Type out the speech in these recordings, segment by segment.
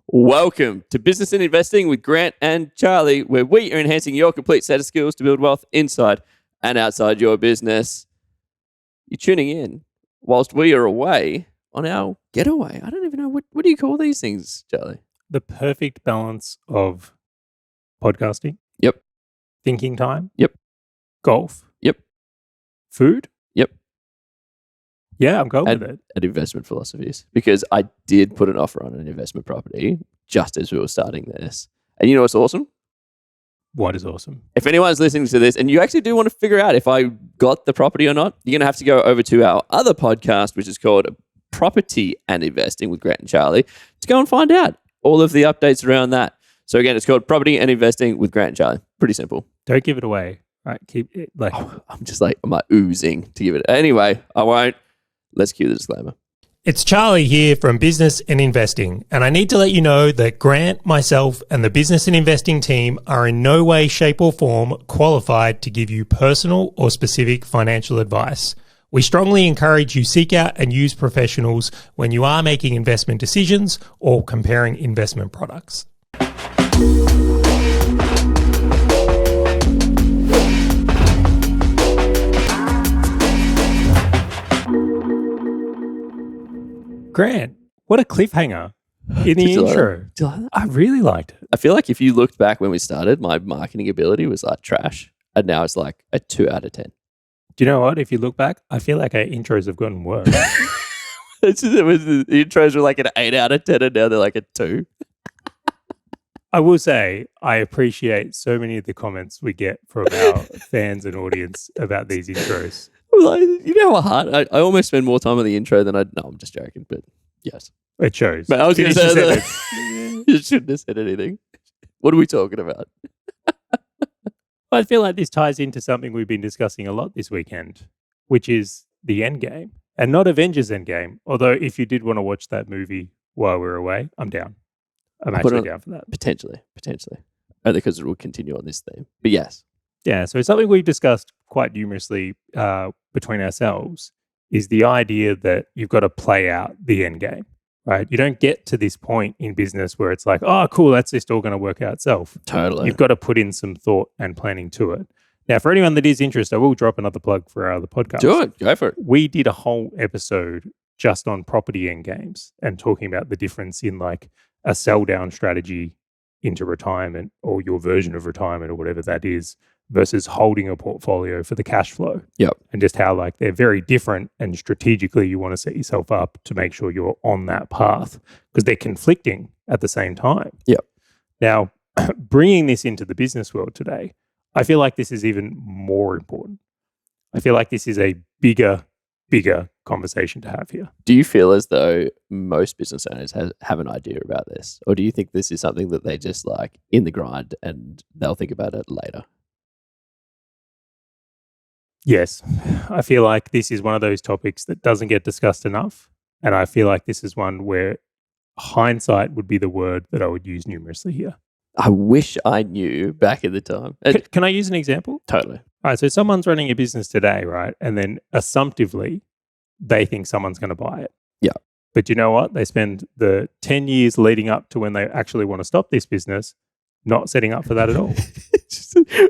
Welcome to Business and Investing with Grant and Charley, where we are enhancing your complete set of skills to build wealth inside and outside your business. You're tuning in whilst we are away on our getaway. I don't even know, what do you call these things, Charley? The perfect balance of podcasting. Yep. Thinking time. Yep. Golf. Yep. Food. Yep. Yeah, I'm going with it. And investment philosophies, because I did put an offer on an investment property just as we were starting this. And you know what's awesome? What is awesome? If anyone's listening to this and you actually do want to figure out if I got the property or not, you're going to have to go over to our other podcast, which is called Property and Investing with Grant and Charley, to go and find out all of the updates around that. So again, it's called Property and Investing with Grant and Charley. Pretty simple. Don't give it away. Right, keep it like... I'm oozing to give it. Anyway, I won't. Let's cue the disclaimer. It's Charley here from Business and Investing, and I need to let you know that Grant, myself, and the Business and Investing team are in no way, shape, or form qualified to give you personal or specific financial advice. We strongly encourage you seek out and use professionals when you are making investment decisions or comparing investment products. Grant, what a cliffhanger in the intro. Do you like that? I really liked it. I feel like if you looked back when we started, my marketing ability was like trash. And now it's like a 2 out of 10. Do you know what? If you look back, I feel like our intros have gotten worse. The intros were like an 8 out of 10 and now they're like a 2. I will say I appreciate so many of the comments we get from our fans and audience about these intros. Like, you know how hard I almost spend more time on the intro than no, I'm just joking, but yes. It shows. But I was going to Finish say your that sentence. you shouldn't have said anything. What are we talking about? I feel like this ties into something we've been discussing a lot this weekend, which is the endgame. And not Avengers Endgame, although if you did want to watch that movie while we're away, I'm down. I'm actually down for that. Potentially. Only because it will continue on this theme. But yes. Yeah, so something we've discussed quite numerously between ourselves is the idea that you've got to play out the end game, right? You don't get to this point in business where it's like, oh, cool, that's just all going to work out itself. Totally. You've got to put in some thought and planning to it. Now, for anyone that is interested, I will drop another plug for our other podcast. Do it. Go for it. We did a whole episode just on property end games and talking about the difference in like a sell down strategy into retirement or your version of retirement or whatever that is versus holding a portfolio for the cash flow. Yep. And just how like they're very different and strategically you want to set yourself up to make sure you're on that path because they're conflicting at the same time. Yep. Now, bringing this into the business world today, I feel like this is even more important. I feel like this is a bigger conversation to have here. Do you feel as though most business owners have an idea about this? Or do you think this is something that they just like in the grind and they'll think about it later? Yes, I feel like this is one of those topics that doesn't get discussed enough. And I feel like this is one where hindsight would be the word that I would use numerously here. I wish I knew back at the time. Can I use an example? Totally. All right, so someone's running a business today, right? And then assumptively, they think someone's going to buy it. Yeah. But you know what? They spend the 10 years leading up to when they actually want to stop this business not setting up for that at all.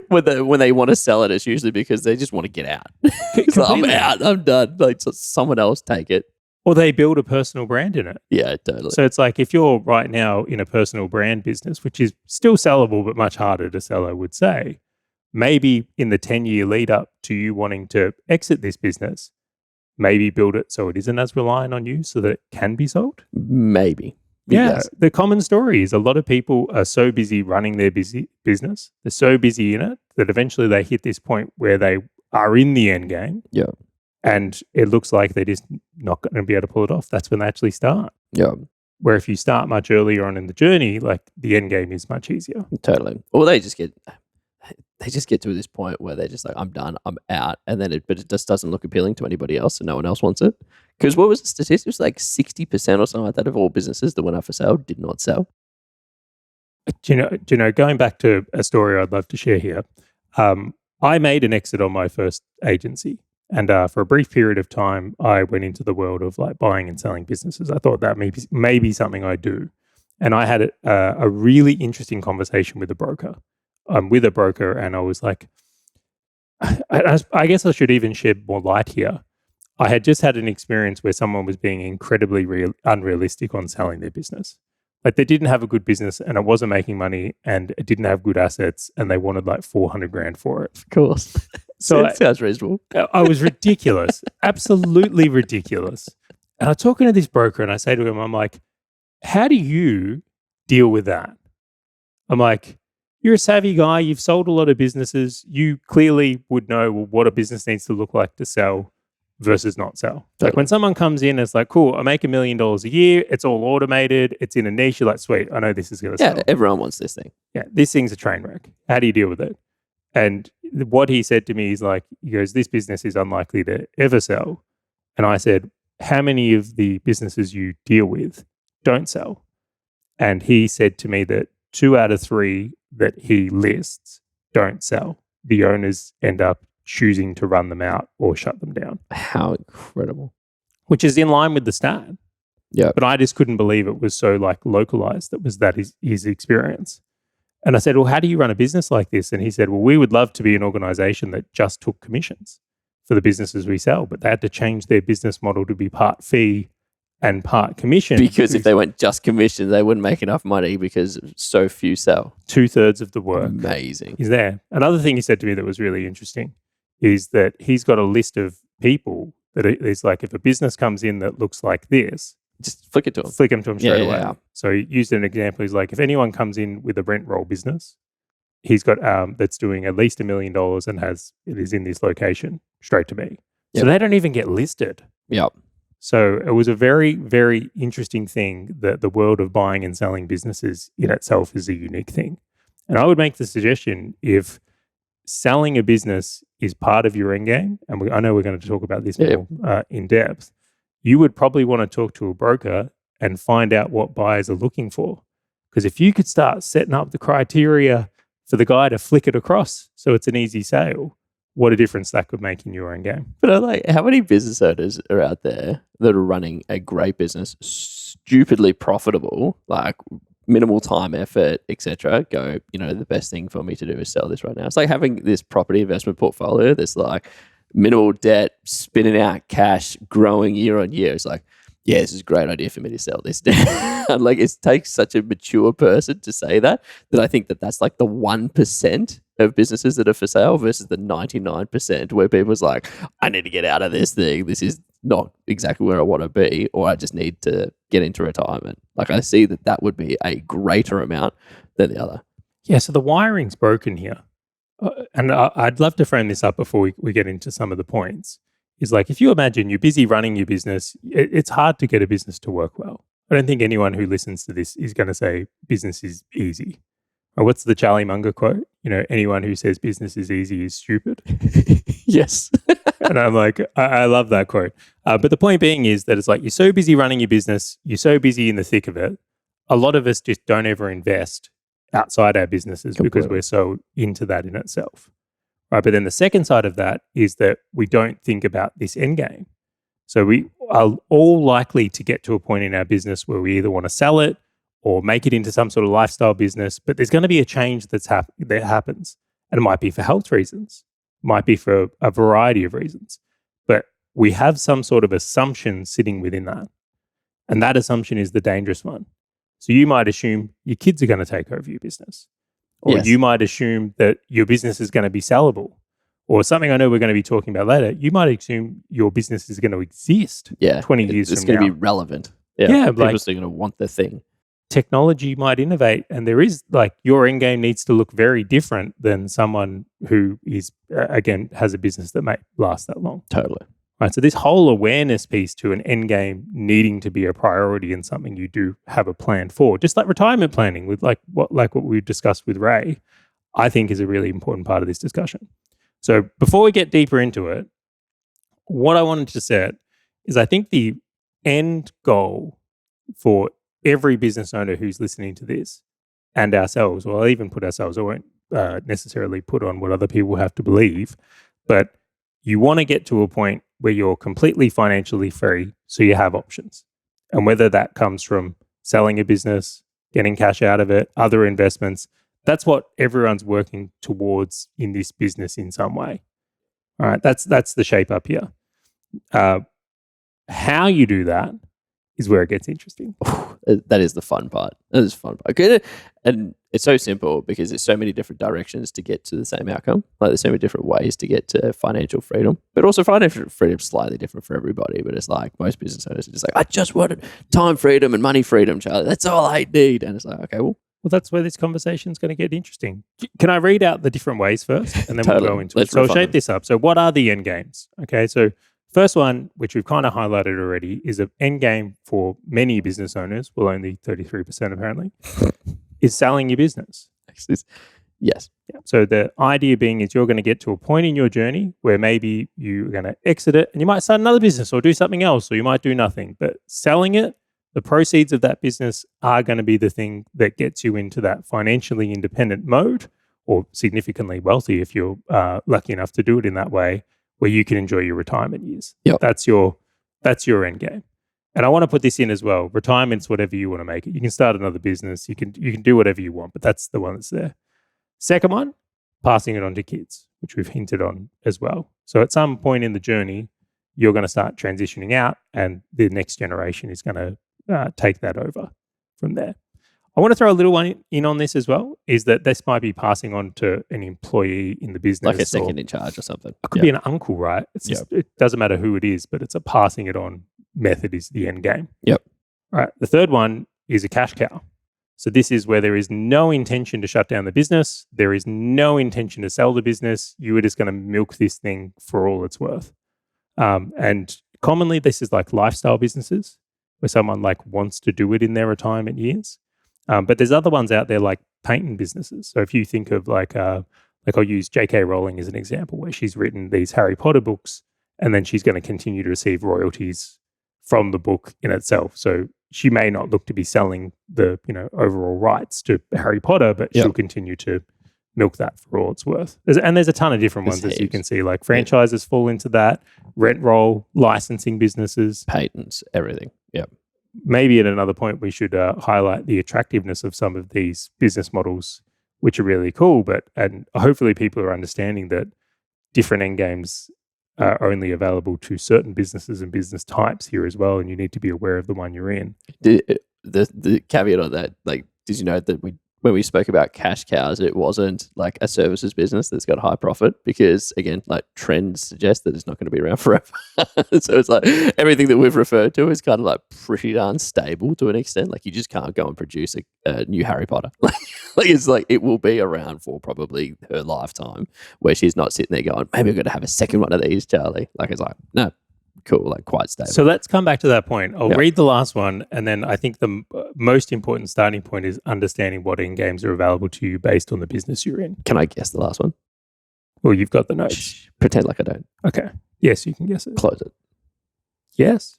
when they want to sell it, it's usually because they just want to get out. So I'm out. I'm done. Like so someone else take it. Or they build a personal brand in it. Yeah, totally. So it's like if you're right now in a personal brand business, which is still sellable but much harder to sell, I would say, maybe in the 10-year lead up to you wanting to exit this business, maybe build it so it isn't as reliant on you so that it can be sold. Maybe. Yeah, Yes. the common story is a lot of people are so busy running their business, they're so busy in it that eventually they hit this point where they are in the end game. Yeah. And it looks like they're just not going to be able to pull it off. That's when they actually start. Yeah. Where if you start much earlier on in the journey, like the end game is much easier. Totally. Or they just get to this point where they're just like, I'm done, I'm out. And then but it just doesn't look appealing to anybody else and no one else wants it. Because what was the statistics? It was like 60% or something like that of all businesses that went up for sale did not sell. Do you know, going back to a story I'd love to share here, I made an exit on my first agency. And for a brief period of time, I went into the world of like buying and selling businesses. I thought that may be something I do. And I had a really interesting conversation with a broker. I'm with a broker, and I was like, I guess I should even shed more light here. I had just had an experience where someone was being incredibly unrealistic on selling their business. Like they didn't have a good business and it wasn't making money and it didn't have good assets and they wanted like 400 grand for it. Of course. So it sounds reasonable. I was ridiculous, absolutely ridiculous. And I'm talking to this broker and I say to him, I'm like, how do you deal with that? I'm like, you're a savvy guy. You've sold a lot of businesses. You clearly would know what a business needs to look like to sell versus not sell. Totally. Like when someone comes in, it's like, cool, I make $1 million a year. It's all automated. It's in a niche. You're like, sweet, I know this is going to sell. Yeah, everyone wants this thing. Yeah, this thing's a train wreck. How do you deal with it? And what he said to me is like, he goes, this business is unlikely to ever sell. And I said, how many of the businesses you deal with don't sell? And he said to me that 2 out of 3 that he lists don't sell. The owners end up choosing to run them out or shut them down. How incredible. Which is in line with the stat. Yeah. But I just couldn't believe it was so like localized. That his experience. And I said, well, how do you run a business like this? And he said, well, we would love to be an organization that just took commissions for the businesses we sell, but they had to change their business model to be part fee and part commission. Because if they went just commission, they wouldn't make enough money because so few sell. 2/3 of the work Amazing. is there. Another thing he said to me that was really interesting is that he's got a list of people that is like, if a business comes in that looks like this, Just flick it to them. flick them to him straight away. Yeah. So he used an example. He's like, if anyone comes in with a rent roll business, he's got that's doing at least $1 million and it is in this location, straight to me. Yep. So they don't even get listed. Yep. So it was a very, very interesting thing that the world of buying and selling businesses in itself is a unique thing. And I would make the suggestion, if selling a business is part of your end game, and I know we're going to talk about this more in depth, you would probably want to talk to a broker and find out what buyers are looking for. Because if you could start setting up the criteria for the guy to flick it across so it's an easy sale, what a difference that could make in your own game. But I like, how many business owners are out there that are running a great business, stupidly profitable, like minimal time, effort, etc. Go, the best thing for me to do is sell this right now. It's like having this property investment portfolio that's like minimal debt, spinning out cash, growing year on year. It's like, yeah, this is a great idea for me to sell this. Like, it takes such a mature person to say that I think that's like the 1% of businesses that are for sale versus the 99% where people's like, I need to get out of this thing. This is not exactly where I want to be, or I just need to get into retirement. Like, I see that would be a greater amount than the other. Yeah, so the wiring's broken here. And I'd love to frame this up before we get into some of the points. Is like, if you imagine you're busy running your business, it's hard to get a business to work well. I don't think anyone who listens to this is going to say business is easy. Or what's the Charlie Munger quote? Anyone who says business is easy is stupid. Yes. And I'm like, I love that quote. But the point being is that it's like, you're so busy running your business, you're so busy in the thick of it. A lot of us just don't ever invest outside our businesses because we're so into that in itself. Right. But then the second side of that is that we don't think about this end game. So we are all likely to get to a point in our business where we either want to sell it or make it into some sort of lifestyle business, but there's going to be a change that happens. And it might be for health reasons, might be for a variety of reasons. But we have some sort of assumption sitting within that. And that assumption is the dangerous one. So you might assume your kids are going to take over your business. Or you might assume that your business is going to be sellable. Or something I know we're going to be talking about later, you might assume your business is going to exist 20 years from now. It's going to be relevant. Yeah, people are still going to want the thing. Technology might innovate, and there is like, your end game needs to look very different than someone who is, again, has a business that may last that long. Totally. Right. So this whole awareness piece to an end game needing to be a priority and something you do have a plan for, just like retirement planning with like what we discussed with Ray, I think is a really important part of this discussion. So before we get deeper into it, what I wanted to set is, I think the end goal for every business owner who's listening to this, and ourselves, well, I'll even put ourselves, I won't necessarily put on what other people have to believe, but you want to get to a point where you're completely financially free so you have options. And whether that comes from selling a business, getting cash out of it, other investments. That's what everyone's working towards in this business in some way. All right, that's the shape up here. How you do that is where it gets interesting. That is the fun part. That is the fun part. Okay. And it's so simple because there's so many different directions to get to the same outcome. Like there's so many different ways to get to financial freedom, but also financial freedom is slightly different for everybody. But it's like most business owners are just like, I just wanted time freedom and money freedom, Charlie. That's all I need. And it's like, okay, well, that's where this conversation is going to get interesting. Can I read out the different ways first, and then Totally. we'll go into Let's it? So I'll riff on shape them. this up. So what are the end games? Okay, so first one, which we've kind of highlighted already, is an end game for many business owners, well, only 33% apparently, is selling your business. Yes. Yeah. So the idea being is you're going to get to a point in your journey where maybe you're going to exit it and you might start another business or do something else, or you might do nothing. But selling it, the proceeds of that business are going to be the thing that gets you into that financially independent mode, or significantly wealthy if you're lucky enough to do it in that way, where you can enjoy your retirement years. Yep. That's your end game. And I want to put this in as well. Retirement's whatever you want to make it. You can start another business. You can do whatever you want, but that's the one that's there. Second one, passing it on to kids, which we've hinted on as well. So at some point in the journey, you're going to start transitioning out, and the next generation is going to take that over from there. I want to throw a little one in on this as well, is that this might be passing on to an employee in the business. Like a second in charge or something. It could be an uncle, right? It's just, it doesn't matter who it is, but it's a passing it on method is the end game. Yep. All right. The third one is a cash cow. So this is where there is no intention to shut down the business. There is no intention to sell the business. You are just going to milk this thing for all it's worth. And commonly this is like lifestyle businesses where someone like wants to do it in their retirement years. But there's other ones out there like patent businesses. So if you think of like I'll use J.K. Rowling as an example, where she's written these Harry Potter books, and then she's going to continue to receive royalties from the book in itself. So she may not look to be selling the overall rights to Harry Potter, but she'll continue to milk that for all it's worth. There's a ton of different ones, as you can see, like franchises fall into that, rent roll, licensing businesses, patents, everything. Yep. Maybe at another point we should highlight the attractiveness of some of these business models, which are really cool. And hopefully people are understanding that different end games are only available to certain businesses and business types here as well, and you need to be aware of the one you're in. The caveat on that, like, did you know that when we spoke about cash cows, it wasn't like a services business that's got high profit, because again, like trends suggest that it's not going to be around forever. So it's like everything that we've referred to is kind of like pretty darn stable to an extent. Like you just can't go and produce a new Harry Potter. Like it's like it will be around for probably her lifetime, where she's not sitting there going, maybe I'm going to have a second one of these, Charlie. Like it's like, no, cool, like quite stable. So let's come back to that point. I'll read the last one, and then I think the most important starting point is understanding what end games are available to you based on the business you're in. Can I guess the last one? Well, you've got the notes. Shh, pretend like I don't. Okay. Yes, you can guess it. Close it. Yes.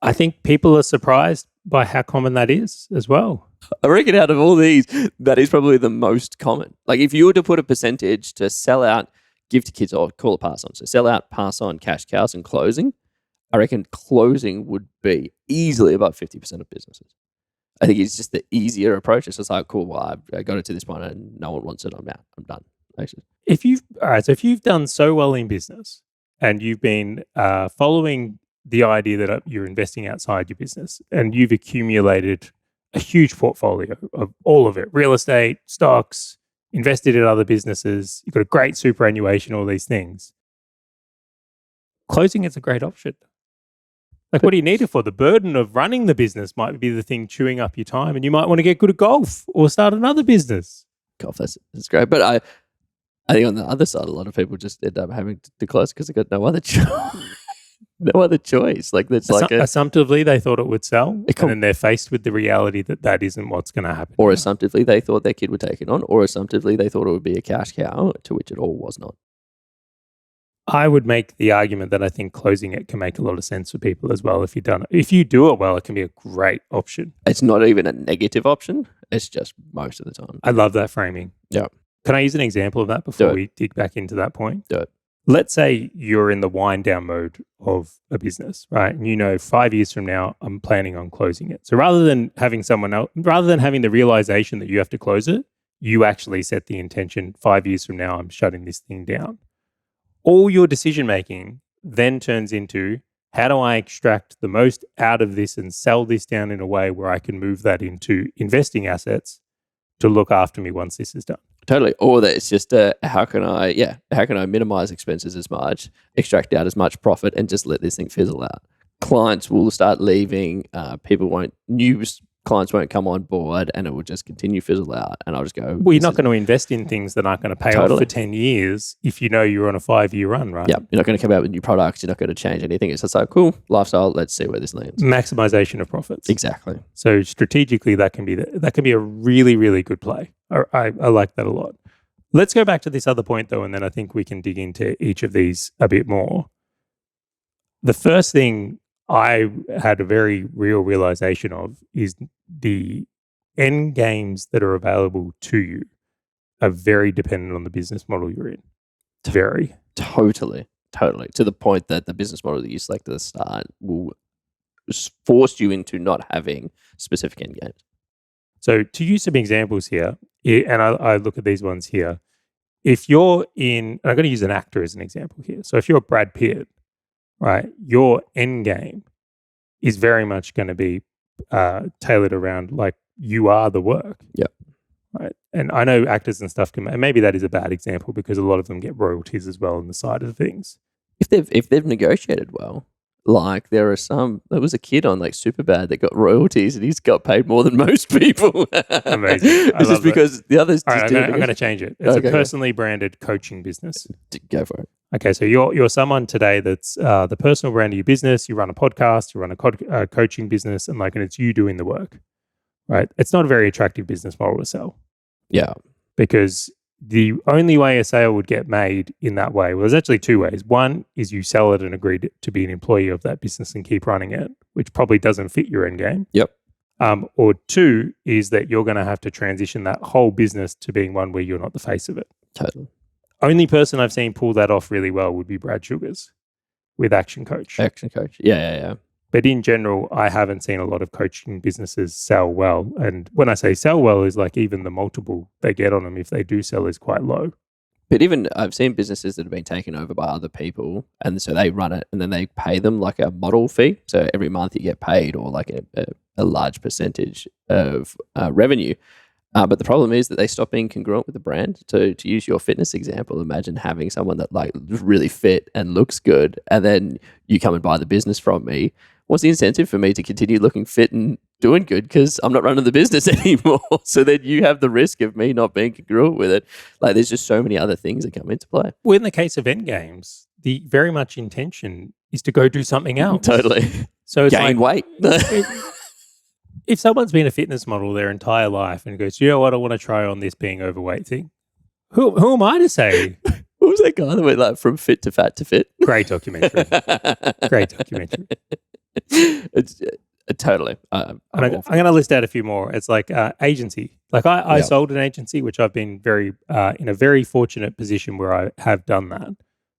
I think people are surprised by how common that is as well. I reckon out of all these, that is probably the most common. Like if you were to put a percentage to sell out, give to kids, or call it pass on. So sell out, pass on, cash cows, and closing. I reckon closing would be easily above 50% of businesses. I think it's just the easier approach. It's just like, cool, well, I got it to this point and no one wants it. I'm out. I'm done. Actually. If you've done so well in business and you've been following the idea that you're investing outside your business and you've accumulated a huge portfolio of all of it, real estate, stocks, invested in other businesses, you've got a great superannuation, all these things. Closing is a great option. Like, what do you need it for? The burden of running the business might be the thing chewing up your time, and you might want to get good at golf or start another business. Golf, that's great. But I think on the other side, a lot of people just end up having to close because they've got no other choice. No other choice. Like that's assumptively they thought it would sell, and then they're faced with the reality that isn't what's going to happen. Or assumptively they thought their kid would take it on, or assumptively they thought it would be a cash cow, to which it all was not. I would make the argument that I think closing it can make a lot of sense for people as well. If you do it well, it can be a great option. It's not even a negative option. It's just most of the time. I love that framing. Yeah. Can I use an example of that before we dig back into that point? Do it. let's say you're in the wind down mode of a business, right? And 5 years from now, I'm planning on closing it. So rather than having the realization that you have to close it, you actually set the intention 5 years from now, I'm shutting this thing down. All your decision making then turns into, how do I extract the most out of this and sell this down in a way where I can move that into investing assets to look after me once this is done? Totally. Or that it's just how can I minimize expenses as much, extract out as much profit, and just let this thing fizzle out. Clients will start leaving. New clients won't come on board, and it will just continue fizzle out. And I'll just go. Well, you're not going to invest in things that aren't going to pay off for 10 years if you know you're on a 5-year run, right? Yeah, you're not going to come out with new products. You're not going to change anything. It's just like, cool, lifestyle. Let's see where this lands. Maximization of profits. Exactly. So strategically, that can be a really, really good play. I like that a lot. Let's go back to this other point, though, and then I think we can dig into each of these a bit more. The first thing I had a very real realization of is the end games that are available to you are very dependent on the business model you're in. Very. Totally. To the point that the business model that you select at the start will force you into not having specific end games. So to use some examples here, and I look at these ones here, if you're in, I'm going to use an actor as an example here. So if you're Brad Pitt, right, your end game is very much going to be tailored around like you are the work. Yeah. Right. And I know actors and stuff and maybe that is a bad example because a lot of them get royalties as well on the side of things. If they've negotiated well. Like there was a kid on like Superbad that got royalties and he's got paid more than most people. Amazing. It's just because the others. All right, I'm going to change it. It's a personally branded coaching business. Go for it. Okay, so you're someone today that's the personal brand of your business. You run a podcast, you run a coaching business, and it's you doing the work, right? It's not a very attractive business model to sell. Yeah, because the only way a sale would get made in that way, well, there's actually two ways. One is you sell it and agree to be an employee of that business and keep running it, which probably doesn't fit your end game. Yep. Or two is that you're going to have to transition that whole business to being one where you're not the face of it. Totally. Only person I've seen pull that off really well would be Brad Sugars with Action Coach. Yeah. But in general, I haven't seen a lot of coaching businesses sell well. And when I say sell well is like even the multiple they get on them if they do sell is quite low. But even I've seen businesses that have been taken over by other people and so they run it and then they pay them like a model fee. So every month you get paid or like a large percentage of revenue. But the problem is that they stop being congruent with the brand. So to use your fitness example, imagine having someone that like really fit and looks good and then you come and buy the business from me. What's the incentive for me to continue looking fit and doing good because I'm not running the business anymore? So then you have the risk of me not being congruent with it. Like there's just so many other things that come into play. Well, in the case of endgames, the very much intention is to go do something else. Totally. So it's gain weight. If someone's been a fitness model their entire life and goes, you know what, I want to try on this being overweight thing. Who am I to say? What was that guy that went like from fit to fat to fit? Great documentary. Great documentary. It's totally. I'm going to list out a few more. It's like agency. Like I sold an agency, which I've been very in a very fortunate position where I have done that.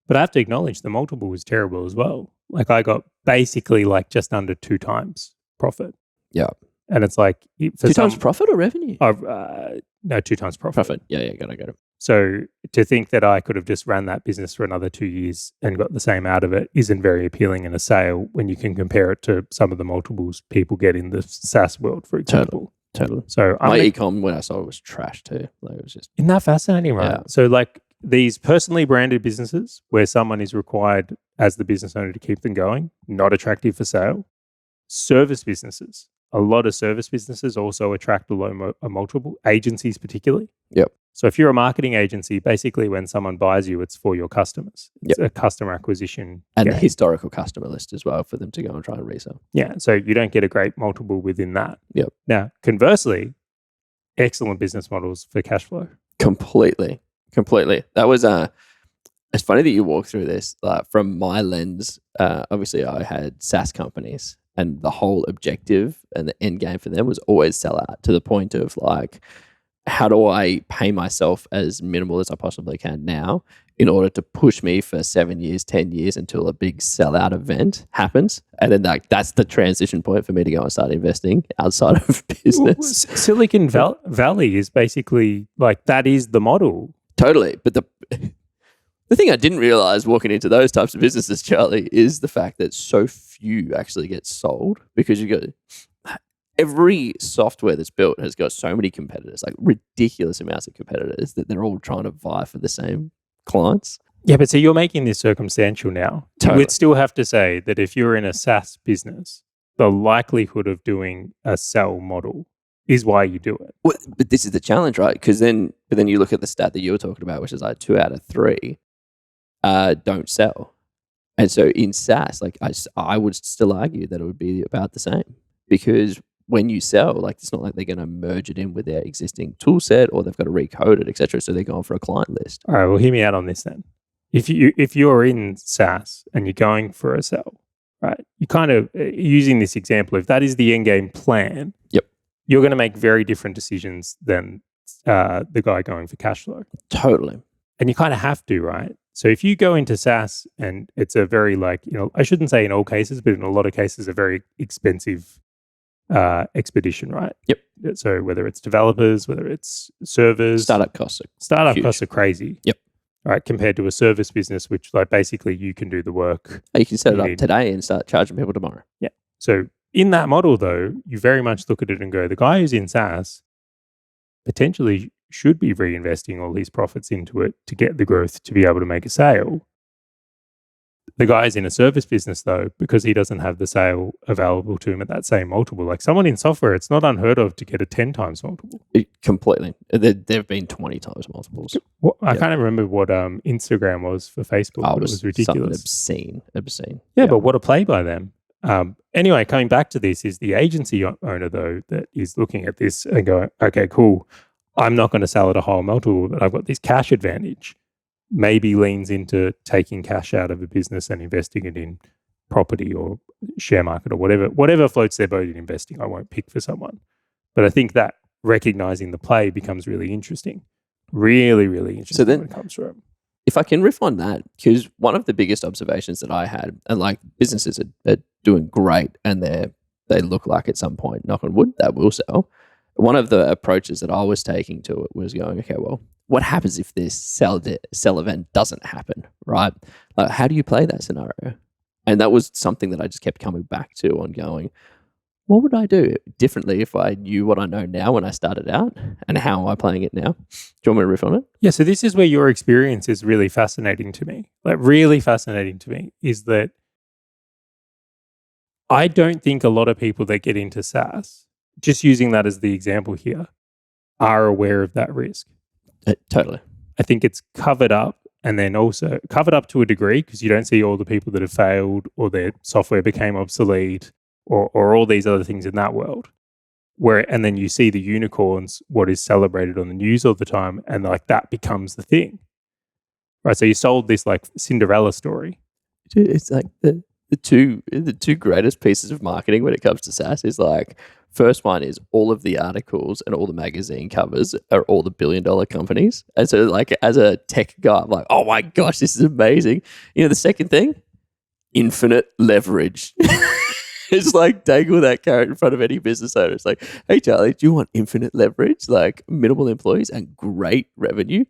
But I have to acknowledge the multiple was terrible as well. Like I got basically like just under 2 times profit. Yeah. And it's like... For 2 times profit or revenue? No, 2 times profit. Yeah, got it. So to think that I could have just ran that business for another 2 years and got the same out of it isn't very appealing in a sale when you can compare it to some of the multiples people get in the SaaS world, for example. Totally. So my e-com when I saw it was trash too. Like it was just... Isn't that fascinating, right? Yeah. So like these personally branded businesses where someone is required as the business owner to keep them going, not attractive for sale. Service businesses. A lot of service businesses also attract a multiple, agencies particularly. Yep. So if you're a marketing agency, basically when someone buys you, it's for your customers. It's a customer acquisition. And the historical customer list as well for them to go and try and resell. Yeah. So you don't get a great multiple within that. Yep. Now, conversely, excellent business models for cash flow. Completely. That was it's funny that you walk through this. From my lens, obviously I had SaaS companies. And the whole objective and the end game for them was always sell out to the point of like, how do I pay myself as minimal as I possibly can now in order to push me for 7 years, 10 years until a big sellout event happens? And then that's the transition point for me to go and start investing outside of business. Silicon Valley is basically like, that is the model. Totally. But the thing I didn't realize walking into those types of businesses, Charlie, is the fact that so few actually get sold, because you go, every software that's built has got so many competitors, like ridiculous amounts of competitors, that they're all trying to vie for the same clients. Yeah, but so you're making this circumstantial now. Totally. We'd still have to say that if you're in a SaaS business, the likelihood of doing a sell model is why you do it. Well, but this is the challenge, right? Because then you look at the stat that you were talking about, which is like 2 out of 3 don't sell. And so in SaaS, like I would still argue that it would be about the same, because when you sell, like it's not like they're going to merge it in with their existing tool set or they've got to recode it, etc. So they're going for a client list. All right, well, hear me out on this then. If you're in SaaS and you're going for a sell, right? You kind of using this example, if that is the endgame plan, yep, you're going to make very different decisions than the guy going for cash flow. Totally. And you kind of have to, right? So if you go into SaaS and it's a very I shouldn't say in all cases, but in a lot of cases, a very expensive expedition, right? Yep. So whether it's developers, whether it's servers, startup costs are crazy. Yep. Right, compared to a service business, which like basically you can do the work. You can set it up today and start charging people tomorrow. Yeah. So in that model, though, you very much look at it and go, the guy who's in SaaS potentially should be reinvesting all his profits into it to get the growth to be able to make a sale. The guy's in a service business, though, because he doesn't have the sale available to him at that same multiple. Like someone in software, it's not unheard of to get a 10 times multiple. Completely. There have been 20 times multiples. I can't remember what Instagram was for Facebook. But it was ridiculous. Obscene. Yeah, but what a play by them. Anyway, coming back to this, is the agency owner, though, that is looking at this and going, okay, cool, I'm not going to sell at a higher multiple, but I've got this cash advantage. Maybe leans into taking cash out of a business and investing it in property or share market or whatever floats their boat in investing. I won't pick for someone. But I think that recognizing the play becomes really interesting. Really, really interesting. So then, when it comes from. If I can riff on that, because one of the biggest observations that I had, and like businesses are doing great and they look like at some point, knock on wood, that will sell. One of the approaches that I was taking to it was going, okay, well, what happens if this sell event doesn't happen, right? Like, how do you play that scenario? And that was something that I just kept coming back to on going, what would I do differently if I knew what I know now when I started out, and how am I playing it now? Do you want me to riff on it? Yeah, so this is where your experience is really fascinating to me. Like really fascinating to me is that I don't think a lot of people that get into SaaS, just using that as the example here, are aware of that risk. Totally. I think it's covered up, and then also covered up to a degree because you don't see all the people that have failed or their software became obsolete or all these other things in that world. And then you see the unicorns, what is celebrated on the news all the time, and like that becomes the thing. Right. So you sold this like Cinderella story. It's like the two greatest pieces of marketing when it comes to SaaS is like, first one is all of the articles and all the magazine covers are all the billion-dollar companies. And so like as a tech guy, I'm like, oh my gosh, this is amazing. You know, the second thing, infinite leverage. It's like dangle that carrot in front of any business owner. It's like, hey, Charlie, do you want infinite leverage, like minimal employees and great revenue?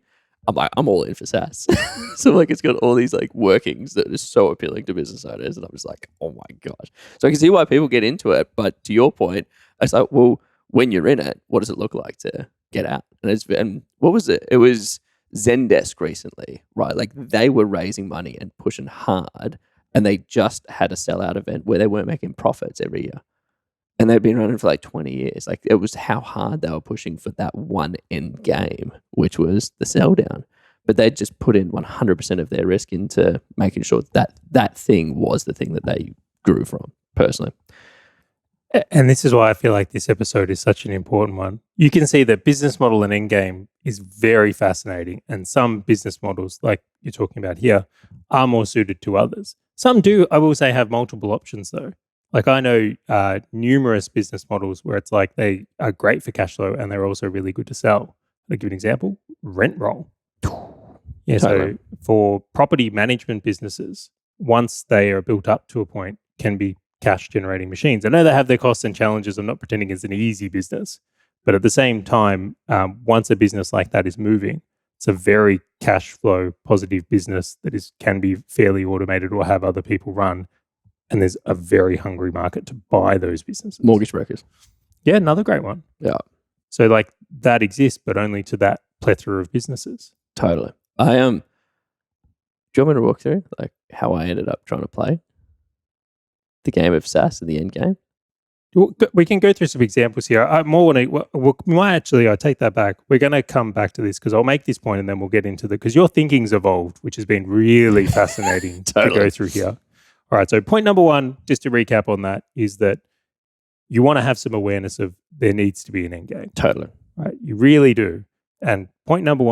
I'm like, I'm all in for SaaS. So like it's got all these like workings that are so appealing to business owners. And I'm just like, oh my gosh. So I can see why people get into it. But to your point, it's like, well, when you're in it, what does it look like to get out? And what was it? It was Zendesk recently, right? Like they were raising money and pushing hard, and they just had a sellout event where they weren't making profits every year. And they've been running for like 20 years. Like it was how hard they were pushing for that one end game, which was the sell down. But they just put in 100% of their risk into making sure that that thing was the thing that they grew from, personally. And this is why I feel like this episode is such an important one. You can see that business model and endgame is very fascinating. And some business models, like you're talking about here, are more suited to others. Some do, I will say, have multiple options though. Like I know numerous business models where it's like they are great for cash flow and they're also really good to sell. I'll give you an example. Rent roll. Yeah, Totally. so for property management businesses, once they are built up to a point, can be cash generating machines. I know they have their costs and challenges. I'm not pretending it's an easy business, but at the same time, once a business like that is moving, it's a very cash flow positive business that can be fairly automated or have other people run. And there's a very hungry market to buy those businesses. Mortgage brokers. Yeah, another great one. Yeah. So like that exists, but only to that plethora of businesses. Totally. Do you want me to walk through like how I ended up trying to play the game of SaaS and the end game? We can go through some examples here. I more want to. We might actually. I take that back. We're going to come back to this because I'll make this point and then we'll get into because your thinking's evolved, which has been really fascinating to go through here. All right. So point number one, just to recap on that, is that you want to have some awareness of there needs to be an end game. Totally. Right. You really do. And point number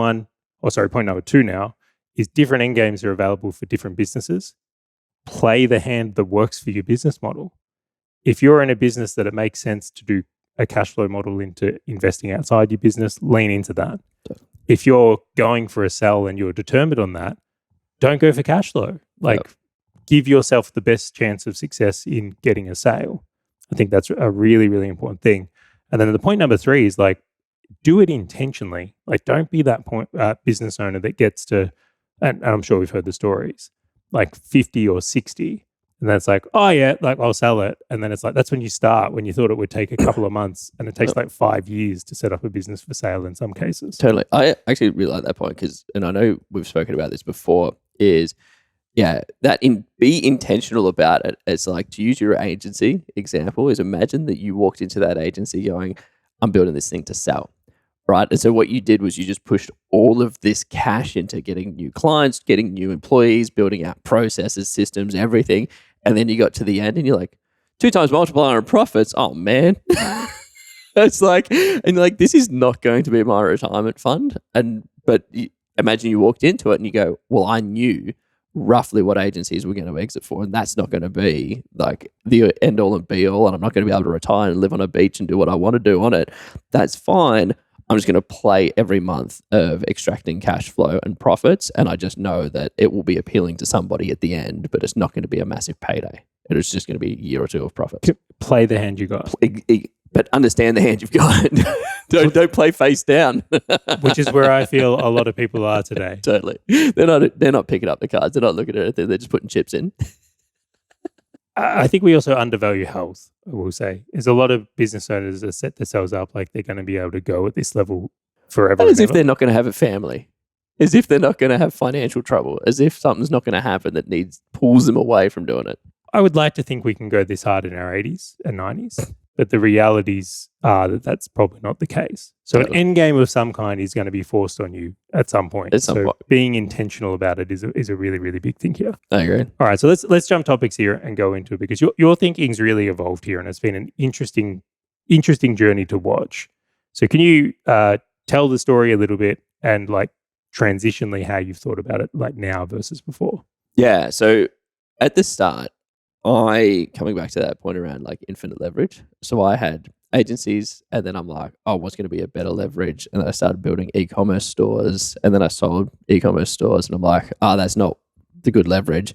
two now is different end games are available for different businesses. Play the hand that works for your business model. If you're in a business that it makes sense to do a cash flow model into investing outside your business, lean into that. If you're going for a sell and you're determined on that, don't go for cash flow. Give yourself the best chance of success in getting a sale. I think that's a really, really important thing. And then the point number three is do it intentionally. Don't be that business owner that gets to, and I'm sure we've heard the stories, 50 or 60. And then it's oh yeah, I'll sell it. And then it's that's when you start, when you thought it would take a couple of months and it takes 5 years to set up a business for sale in some cases. Totally. I actually really like that point and I know we've spoken about this before, is be intentional about it. It's to use your agency example is imagine that you walked into that agency going, I'm building this thing to sell. Right. And so what you did was you just pushed all of this cash into getting new clients, getting new employees, building out processes, systems, everything. And then you got to the end and you're 2 times multiplier on profits. Oh, man. It's this is not going to be my retirement fund. But imagine you walked into it and you go, well, I knew roughly what agencies were going to exit for. And that's not going to be the end all and be all. And I'm not going to be able to retire and live on a beach and do what I want to do on it. That's fine. I'm just going to play every month of extracting cash flow and profits. And I just know that it will be appealing to somebody at the end, but it's not going to be a massive payday. It's just going to be a year or two of profits. Play the hand you got. But understand the hand you've got. don't play face down. Which is where I feel a lot of people are today. Totally. They're not picking up the cards. They're not looking at it. They're just putting chips in. I think we also undervalue health, I will say. There's a lot of business owners that set themselves up they're going to be able to go at this level forever. As if they're not going to have a family. As if they're not going to have financial trouble. As if something's not going to happen that pulls them away from doing it. I would like to think we can go this hard in our 80s and 90s, but the realities are that that's probably not the case. So an end game of some kind is going to be forced on you at some point. Being intentional about it is a really, really big thing here. I agree. All right, so let's jump topics here and go into it because your thinking's really evolved here and it's been an interesting journey to watch. So can you tell the story a little bit and transitionally how you've thought about it now versus before? Yeah, so at the start, coming back to that point around infinite leverage. So I had agencies and then I'm what's going to be a better leverage? And then I started building e-commerce stores and then I sold e-commerce stores and I'm that's not the good leverage.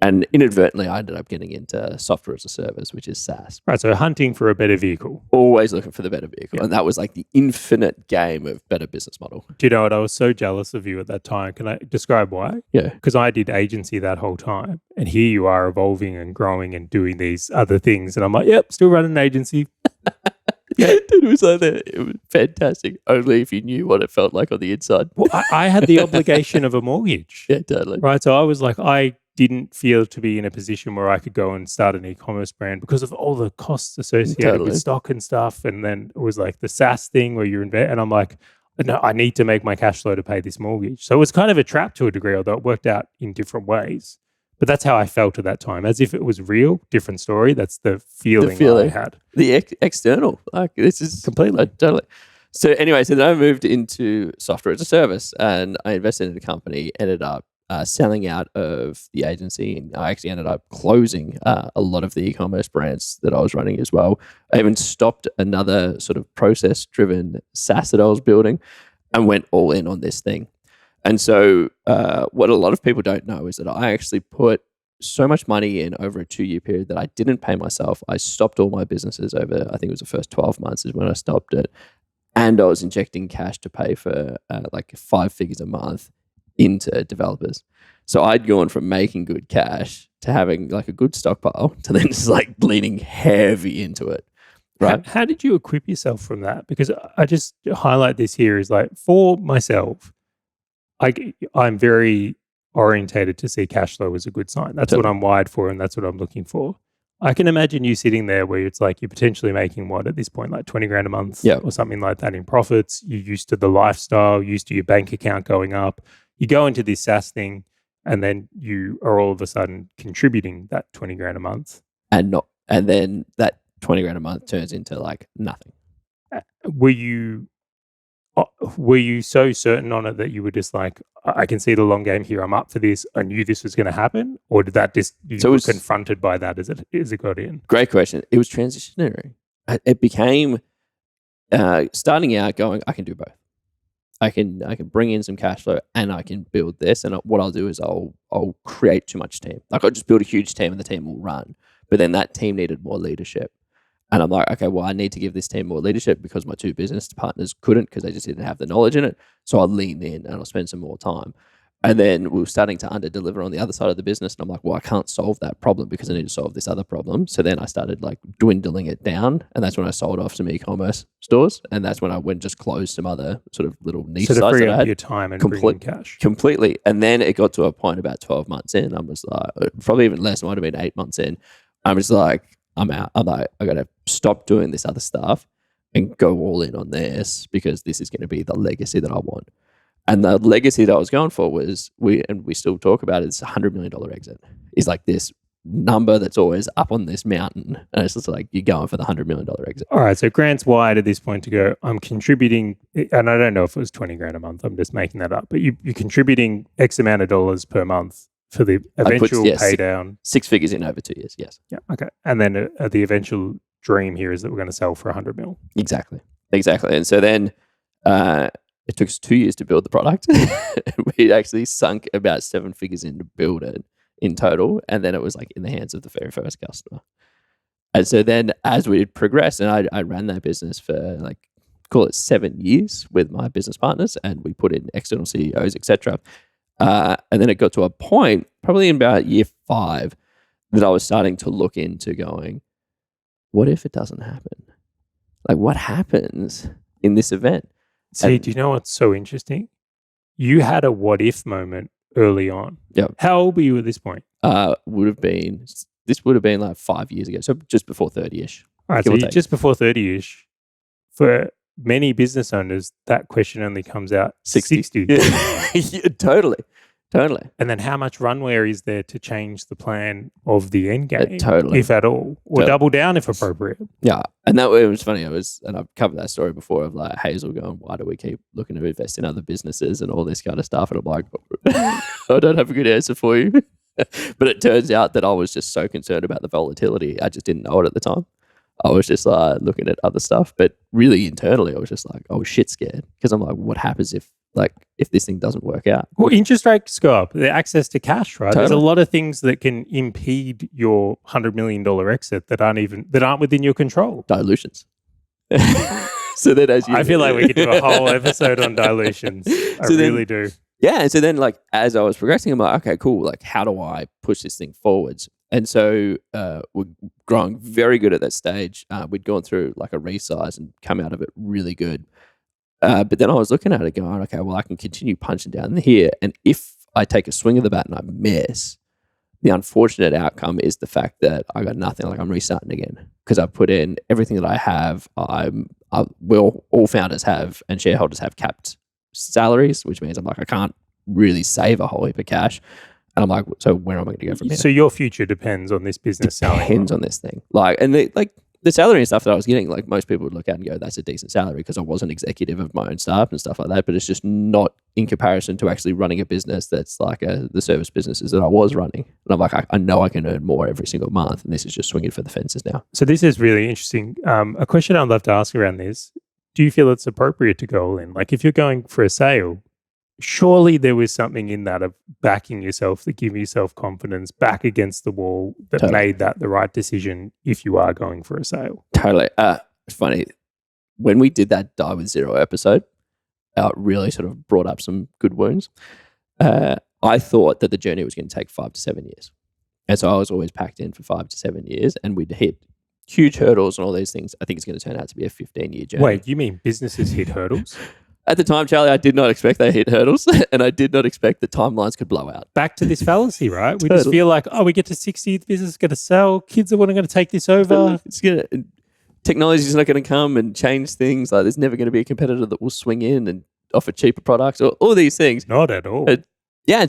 And inadvertently, I ended up getting into software as a service, which is SaaS. Right, so hunting for a better vehicle. Always looking for the better vehicle. Yeah. And that was the infinite game of better business model. Do you know what? I was so jealous of you at that time. Can I describe why? Yeah. Because I did agency that whole time. And here you are evolving and growing and doing these other things. And I'm yep, still running an agency. Yeah, it was it was fantastic. Only if you knew what it felt like on the inside. Well, I had the obligation of a mortgage. Yeah, totally. Right, so I was I didn't feel to be in a position where I could go and start an e-commerce brand because of all the costs associated with stock and stuff. And then it was the SaaS thing where you're and I'm no, I need to make my cash flow to pay this mortgage. So it was kind of a trap to a degree, although it worked out in different ways. But that's how I felt at that time, as if it was real. Different story. That's the feeling I had. The external, this is completely totally. So anyway, so then I moved into software as a service, and I invested in a company. Ended up selling out of the agency, and I actually ended up closing a lot of the e-commerce brands that I was running as well. I even stopped another sort of process-driven SaaS that I was building. and went all in on this thing. And so what a lot of people don't know is that I actually put so much money in over a 2-year period that I didn't pay myself. I stopped all my businesses over, I think it was the first 12 months is when I stopped it. And I was injecting cash to pay for like 5 figures a month into developers. So I'd gone from making good cash to having like a good stockpile to then just like leaning heavy into it. Right. How did you equip yourself from that? Because I just highlight this here is like for myself, I'm very orientated to see cash flow as a good sign. That's what I'm wired for and that's what I'm looking for. I can imagine you sitting there where it's like you're potentially making what at this point, like 20 grand a month or something like that in profits. You're used to the lifestyle, used to your bank account going up. You go into this SaaS thing and then you are all of a sudden contributing that 20 grand a month. And then that 20 grand a month turns into like nothing. Were you so certain on it that you were just like, I can see the long game here. I'm up for this. I knew this was going to happen, or did that just you were confronted by that as it got in? Great question. It was transitionary. It became starting out going, I can do both. I can bring in some cash flow and I can build this. And what I'll do is I'll create too much team. Like I'll just build a huge team and the team will run. But then that team needed more leadership. And I'm like, okay, well, I need to give this team more leadership because my 2 business partners couldn't because they just didn't have the knowledge in it. So I'll lean in and I'll spend some more time. And then we were starting to under-deliver on the other side of the business. And I'm like, well, I can't solve that problem because I need to solve this other problem. So then I started like dwindling it down. And that's when I sold off some e-commerce stores. And that's when I went just closed some other sort of little niche sites free that I had. your time and bring in cash. Completely. And then it got to a point about 12 months in. I was like, probably even less, it might have been 8 months in. I was like, I'm out. I'm like, I got to stop doing this other stuff and go all in on this because this is going to be the legacy that I want. And the legacy that I was going for was, we still talk about it, it's $100 million exit. It's like this number that's always up on this mountain. And it's just like, you're going for the $100 million exit. All right. So Grant's wired at this point to go, I'm contributing, and I don't know if it was 20 grand a month. I'm just making that up. But you're contributing X amount of dollars per month for the eventual pay down. 6 figures in over 2 years, yes. Yeah, okay. And then the eventual dream here is that we're going to sell for 100 mil. Exactly. And so then it took us 2 years to build the product. We actually sunk about 7 figures in to build it in total. And then it was like in the hands of the very first customer. And so then as we progressed, and I ran that business for like, call it 7 years with my business partners, and we put in external CEOs, etc. And then it got to a point, probably in about year 5, that I was starting to look into going, what if it doesn't happen? Like, what happens in this event? See, do you know what's so interesting? You had a what if moment early on. Yeah. How old were you at this point? This would have been like 5 years ago. So just before 30-ish. All right, so you're just before 30-ish. For many business owners, that question only comes out 60. Yeah, totally. And then how much runway is there to change the plan of the end game, totally. if at all, or double down if appropriate? Yeah, and that it was funny. And I've covered that story before of like Hazel going, why do we keep looking to invest in other businesses and all this kind of stuff? And I'm like, I don't have a good answer for you. But it turns out that I was just so concerned about the volatility. I just didn't know it at the time. I was just looking at other stuff, but really internally, I was just like, I was shit scared because I'm like, what happens if this thing doesn't work out? Well, interest rates go up, the access to cash, right? Totally. There's a lot of things that can impede your $100 million exit that aren't within your control. Dilutions. So then, I feel like we could do a whole episode on dilutions. I really do. Yeah, and so then, like, as I was progressing, I'm like, okay, cool. Like, how do I push this thing forwards? And so we're growing very good at that stage. We'd gone through like a resize and come out of it really good. But then I was looking at it going, okay, well, I can continue punching down here. And if I take a swing of the bat and I miss, the unfortunate outcome is the fact that I got nothing. Like I'm restarting again because I put in everything that I have. All founders have and shareholders have capped salaries, which means I'm like, I can't really save a whole heap of cash. And I'm like, so where am I going to go from here? So your future depends on this business selling. Depends on this thing. Like, and the salary and stuff that I was getting, like most people would look at and go, that's a decent salary because I was an executive of my own staff and stuff like that. But it's just not in comparison to actually running a business that's like the service businesses that I was running. And I'm like, I know I can earn more every single month. And this is just swinging for the fences now. So this is really interesting. A question I'd love to ask around this. do you feel it's appropriate to go all in? Like if you're going for a sale, surely there was something in that of backing yourself, that giving yourself confidence, back against the wall, that made that the right decision if you are going for a sale. Totally. It's funny. When we did that Die with Zero episode, it really sort of brought up some good wounds. I thought that the journey was going to take 5 to 7 years. And so I was always packed in for 5 to 7 years, and we'd hit huge hurdles and all these things. I think it's going to turn out to be a 15-year journey. Wait, you mean businesses hit hurdles? At the time, Charlie, I did not expect they hit hurdles, and I did not expect that timelines could blow out. Back to this fallacy, right? We just feel like, we get to 60, the business is going to sell, kids are going to take this over. Technology is not going to come and change things. Like, there's never going to be a competitor that will swing in and offer cheaper products or all these things. Not at all. And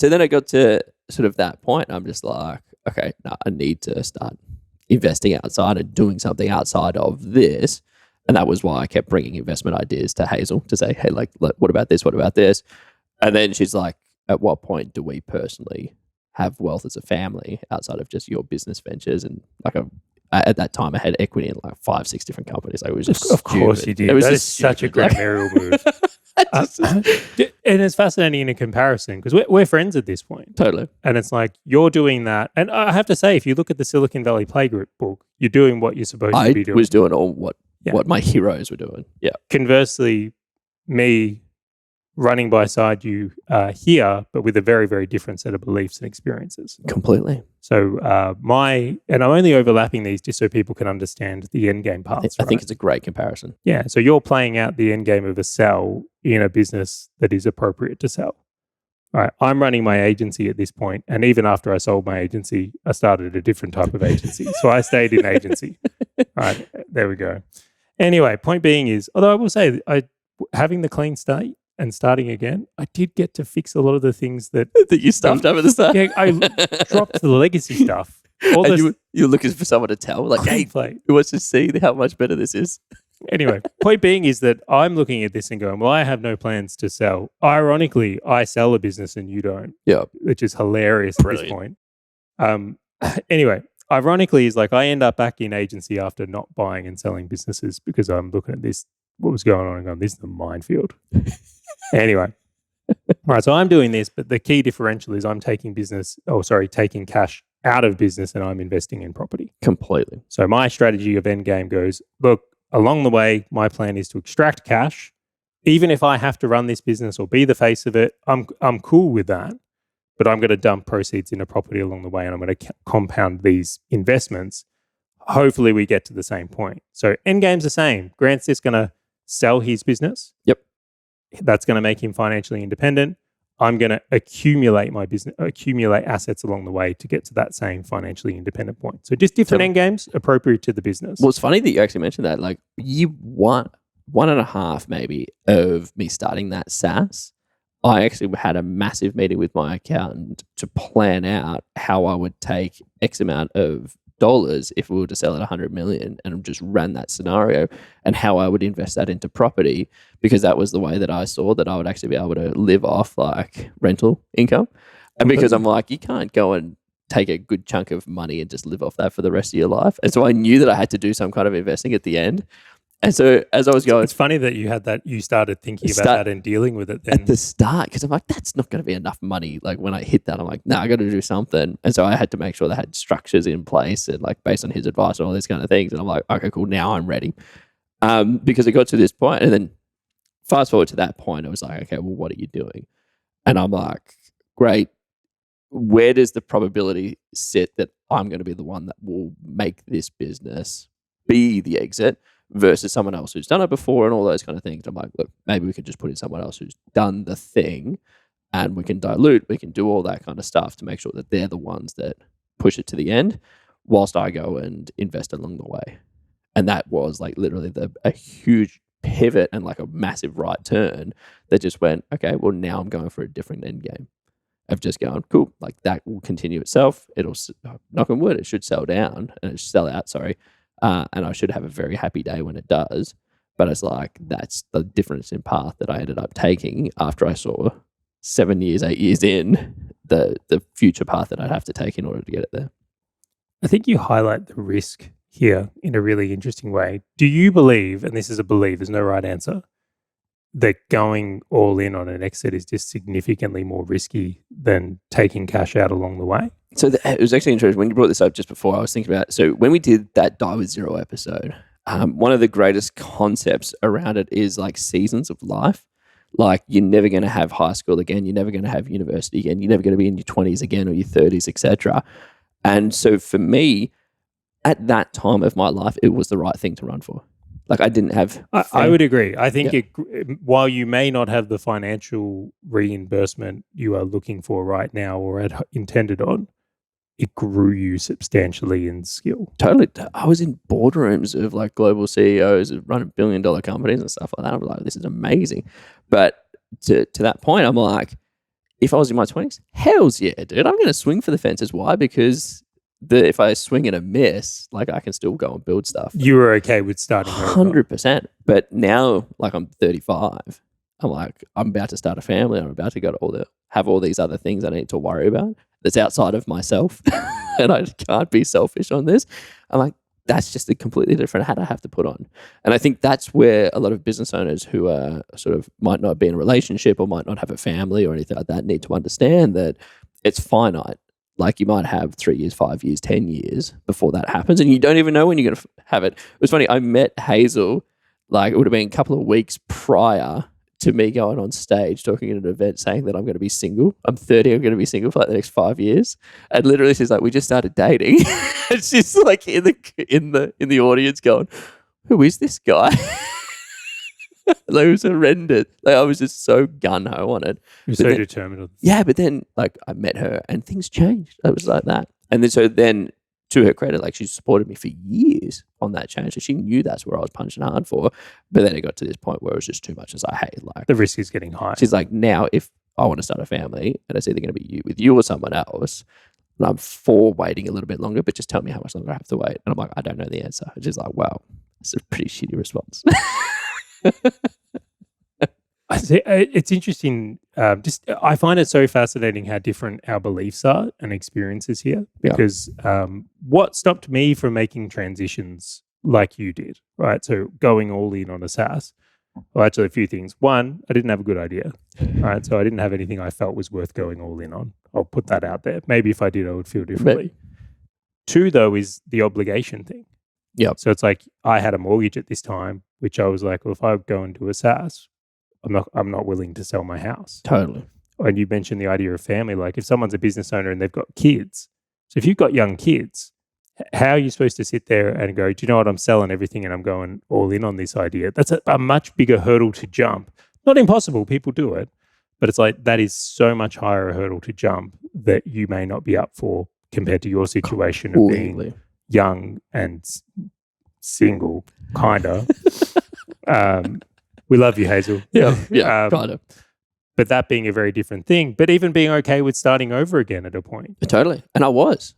so then I got to sort of that point. I'm just like, okay, I need to start investing outside and doing something outside of this. And that was why I kept bringing investment ideas to Hazel to say, hey, like what about this? What about this? And then she's like, at what point do we personally have wealth as a family outside of just your business ventures? And like at that time, I had equity in like 5-6 different companies. Like, it was just of course you did. It was that just is such a great Merriel move. And it's fascinating in a comparison because we're friends at this point. Totally. And it's like you're doing that. And I have to say, if you look at the Silicon Valley Playgroup book, you're doing what you're supposed to be doing. I was doing all what my heroes were doing. Yeah. Conversely, me running by side you here, but with a very, very different set of beliefs and experiences. Completely. So and I'm only overlapping these just so people can understand the endgame parts. I think it's a great comparison. Yeah. So you're playing out the endgame of a sell in a business that is appropriate to sell. All right. I'm running my agency at this point, and even after I sold my agency, I started a different type of agency. So I stayed in agency. All right. There we go. Anyway, point being is, although I will say, having the clean state and starting again, I did get to fix a lot of the things that you stuffed over the start. Yeah, I dropped the legacy stuff. You're looking for someone to tell, like, hey, who wants to see how much better this is? Anyway, point being is that I'm looking at this and going, well, I have no plans to sell. Ironically, I sell a business and you don't. Yeah, which is hilarious at this point. Anyway, ironically, is like I end up back in agency after not buying and selling businesses because I'm looking at this, what was going on and going, this is a minefield. Anyway, right. So I'm doing this, but the key differential is I'm taking cash out of business and I'm investing in property. Completely. So my strategy of endgame goes, look, along the way, my plan is to extract cash. Even if I have to run this business or be the face of it, I'm cool with that. But I'm going to dump proceeds into property along the way and I'm going to compound these investments. Hopefully we get to the same point. So endgame's the same. Grant's just going to sell his business. Yep. That's going to make him financially independent. I'm going to accumulate assets along the way to get to that same financially independent point. So just different endgames appropriate to the business. Well, it's funny that you actually mentioned that. Like year one and a half maybe of me starting that SaaS, I actually had a massive meeting with my accountant to plan out how I would take X amount of dollars if we were to sell at 100 million, and just ran that scenario and how I would invest that into property, because that was the way that I saw that I would actually be able to live off like rental income. And because I'm like, you can't go and take a good chunk of money and just live off that for the rest of your life. And so I knew that I had to do some kind of investing at the end. And so as I was going... It's funny that you had that, you started thinking about that and dealing with it then. At the start, because I'm like, that's not going to be enough money. Like when I hit that, I'm like, I got to do something. And so I had to make sure they had structures in place and like based on his advice and all these kind of things. And I'm like, okay, cool, now I'm ready. Because it got to this point, and then fast forward to that point, I was like, okay, well, what are you doing? And I'm like, great. Where does the probability sit that I'm going to be the one that will make this business be the exit versus someone else who's done it before and all those kind of things? I'm like, look, maybe we could just put in someone else who's done the thing and we can dilute, we can do all that kind of stuff to make sure that they're the ones that push it to the end whilst I go and invest along the way. And that was like literally a huge pivot and like a massive right turn that just went, okay, well now I'm going for a different end game. I've just gone, cool, like that will continue itself. It'll, knock on wood, it should sell down and it should sell out, sorry. And I should have a very happy day when it does. But it's like, that's the difference in path that I ended up taking after I saw 7 years, 8 years in the future path that I'd have to take in order to get it there. I think you highlight the risk here in a really interesting way. Do you believe, and this is a believe, there's no right answer, that going all in on an exit is just significantly more risky than taking cash out along the way? So it was actually interesting when you brought this up just before. I was thinking about it. So when we did that Die with Zero episode, one of the greatest concepts around it is like seasons of life. Like you're never going to have high school again. You're never going to have university again. You're never going to be in your 20s again or your 30s, etc. And so for me, at that time of my life, it was the right thing to run for. Like I didn't have... I would agree. I think while you may not have the financial reimbursement you are looking for right now or intended on, it grew you substantially in skill. Totally. I was in boardrooms of like global CEOs of running billion-dollar companies and stuff like that. I'm like, this is amazing. But to that point, I'm like, if I was in my 20s, hells yeah, dude. I'm going to swing for the fences. Why? Because if I swing and a miss, like I can still go and build stuff. You were okay with starting over. 100%. But now, like I'm 35, I'm like, I'm about to start a family. I'm about to have all these other things I need to worry about that's outside of myself. And I can't be selfish on this. I'm like, that's just a completely different hat I have to put on. And I think that's where a lot of business owners who are sort of might not be in a relationship or might not have a family or anything like that need to understand that it's finite. Like you might have 3 years, 5 years, 10 years before that happens. And you don't even know when you're going to have it. It was funny. I met Hazel, like it would have been a couple of weeks prior to me going on stage talking at an event saying that I'm going to be single. I'm 30. I'm going to be single for like the next 5 years. And literally she's like, we just started dating. And she's like in the audience going, who is this guy? Like it was horrendous. Like I was just so gun-ho on it. You're so determined. Yeah, but then like I met her and things changed. It was like that. And then to her credit, like she supported me for years on that change. So she knew that's where I was punching hard for. But then it got to this point where it was just too much. It's like, hey, like the risk is getting high. She's like, now if I want to start a family and it's either going to be with you or someone else, and I'm for waiting a little bit longer, but just tell me how much longer I have to wait. And I'm like, I don't know the answer. And she's like, wow, it's a pretty shitty response. It's interesting. I find it so fascinating how different our beliefs are and experiences here. Because what stopped me from making transitions like you did, right? So going all in on a SaaS. Well, actually, a few things. One, I didn't have a good idea, right? So I didn't have anything I felt was worth going all in on. I'll put that out there. Maybe if I did, I would feel differently. Two, though, is the obligation thing. Yeah. So it's like I had a mortgage at this time, which I was like, well, if I go and do a SaaS, I'm not willing to sell my house. Totally. And you mentioned the idea of family. Like if someone's a business owner and they've got kids, so if you've got young kids, how are you supposed to sit there and go, do you know what, I'm selling everything and I'm going all in on this idea? That's a much bigger hurdle to jump. Not impossible, people do it, but it's like that is so much higher a hurdle to jump that you may not be up for compared to your situation of being young and single, kind of. We love you, Hazel. Yeah, kind of. But that being a very different thing. But even being okay with starting over again at a point. Totally. And I was